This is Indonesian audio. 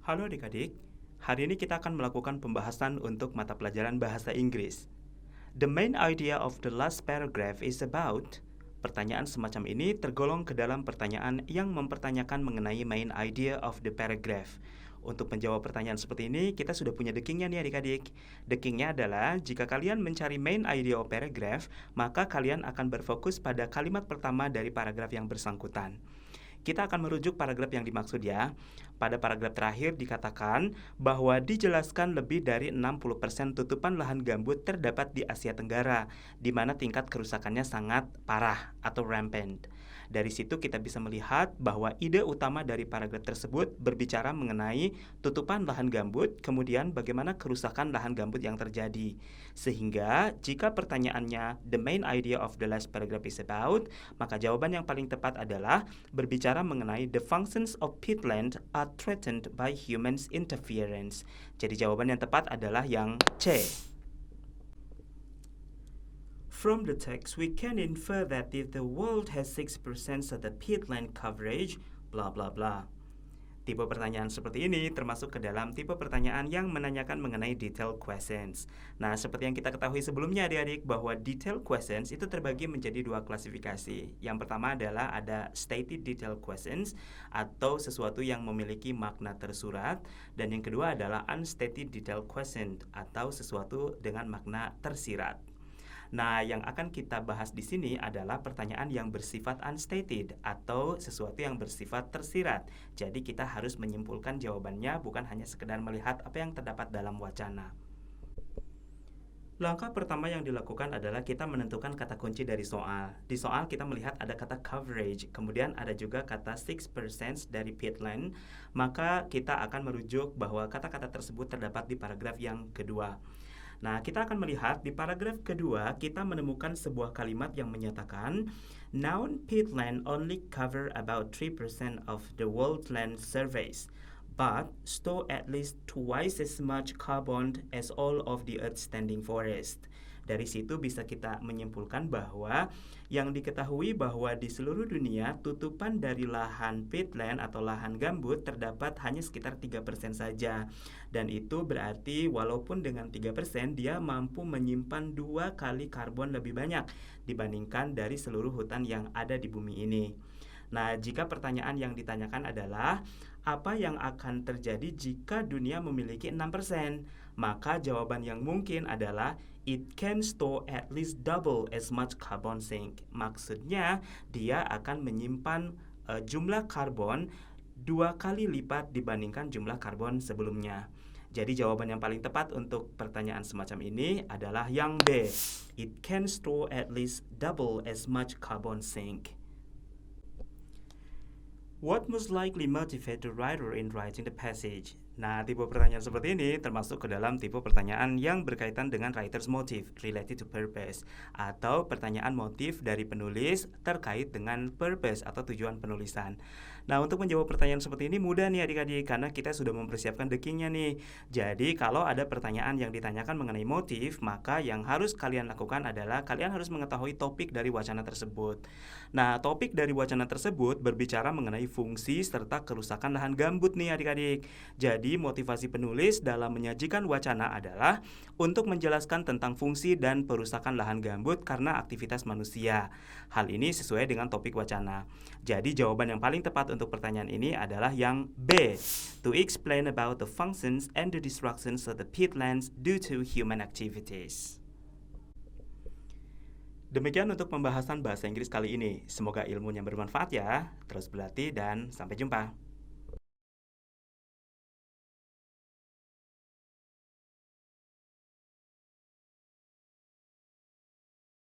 Halo adik-adik, hari ini kita akan melakukan pembahasan untuk mata pelajaran bahasa Inggris. The main idea of the last paragraph is about. Pertanyaan semacam ini tergolong ke dalam pertanyaan yang mempertanyakan mengenai main idea of the paragraph. Untuk menjawab pertanyaan seperti ini, kita sudah punya the king-nya nih adik-adik. The king-nya adalah, jika kalian mencari main idea of paragraph, maka kalian akan berfokus pada kalimat pertama dari paragraf yang bersangkutan. Kita akan merujuk paragraf yang dimaksud ya. Pada paragraf terakhir dikatakan bahwa dijelaskan lebih dari 60% tutupan lahan gambut terdapat di Asia Tenggara, di mana tingkat kerusakannya sangat parah atau rampant. Dari situ kita bisa melihat bahwa ide utama dari paragraf tersebut berbicara mengenai tutupan lahan gambut, kemudian bagaimana kerusakan lahan gambut yang terjadi. Sehingga jika pertanyaannya the main idea of the last paragraph is about, maka jawaban yang paling tepat adalah berbicara mengenai the functions of peatland are threatened by humans interference. Jadi jawaban yang tepat adalah yang C. From the text, we can infer that if the world has 6% of the peatland coverage, blah blah blah. Tipe pertanyaan seperti ini termasuk ke dalam tipe pertanyaan yang menanyakan mengenai detailed questions. Nah, seperti yang kita ketahui sebelumnya adik-adik, bahwa detailed questions itu terbagi menjadi dua klasifikasi. Yang pertama adalah ada stated detailed questions atau sesuatu yang memiliki makna tersurat, dan yang kedua adalah unstated detailed question atau sesuatu dengan makna tersirat. Nah, yang akan kita bahas di sini adalah pertanyaan yang bersifat unstated atau sesuatu yang bersifat tersirat. Jadi kita harus menyimpulkan jawabannya, bukan hanya sekedar melihat apa yang terdapat dalam wacana. Langkah pertama yang dilakukan adalah kita menentukan kata kunci dari soal. Di soal kita melihat ada kata coverage, kemudian ada juga kata 6% dari peatland. Maka kita akan merujuk bahwa kata-kata tersebut terdapat di paragraf yang kedua. Nah, kita akan melihat di paragraf kedua kita menemukan sebuah kalimat yang menyatakan noun peatland only cover about 3% of the world land surface, but store at least twice as much carbon as all of the earth's standing forest. Dari situ bisa kita menyimpulkan bahwa yang diketahui bahwa di seluruh dunia tutupan dari lahan peatland atau lahan gambut terdapat hanya sekitar 3% saja. Dan itu berarti walaupun dengan 3% dia mampu menyimpan 2 kali karbon lebih banyak dibandingkan dari seluruh hutan yang ada di bumi ini. Nah, jika pertanyaan yang ditanyakan adalah apa yang akan terjadi jika dunia memiliki 6%? Maka jawaban yang mungkin adalah it can store at least double as much carbon sink. Maksudnya dia akan menyimpan jumlah karbon 2 kali lipat dibandingkan jumlah karbon sebelumnya. Jadi jawaban yang paling tepat untuk pertanyaan semacam ini adalah yang B. It can store at least double as much carbon sink. What most likely motivate the writer in writing the passage? Nah, tipe pertanyaan seperti ini termasuk ke dalam tipe pertanyaan yang berkaitan dengan writer's motive related to purpose, atau pertanyaan motif dari penulis terkait dengan purpose atau tujuan penulisan. Nah, untuk menjawab pertanyaan seperti ini mudah nih adik-adik, karena kita sudah mempersiapkan the king-nya nih. Jadi, kalau ada pertanyaan yang ditanyakan mengenai motif, maka yang harus kalian lakukan adalah kalian harus mengetahui topik dari wacana tersebut. Nah, topik dari wacana tersebut berbicara mengenai fungsi serta kerusakan lahan gambut nih adik-adik. Jadi motivasi penulis dalam menyajikan wacana adalah untuk menjelaskan tentang fungsi dan perusakan lahan gambut karena aktivitas manusia. Hal ini sesuai dengan topik wacana. Jadi jawaban yang paling tepat untuk pertanyaan ini adalah yang B. To explain about the functions and the destructions of the peatlands due to human activities. Demikian untuk pembahasan bahasa Inggris kali ini. Semoga ilmunya bermanfaat ya. Terus berlatih dan sampai jumpa.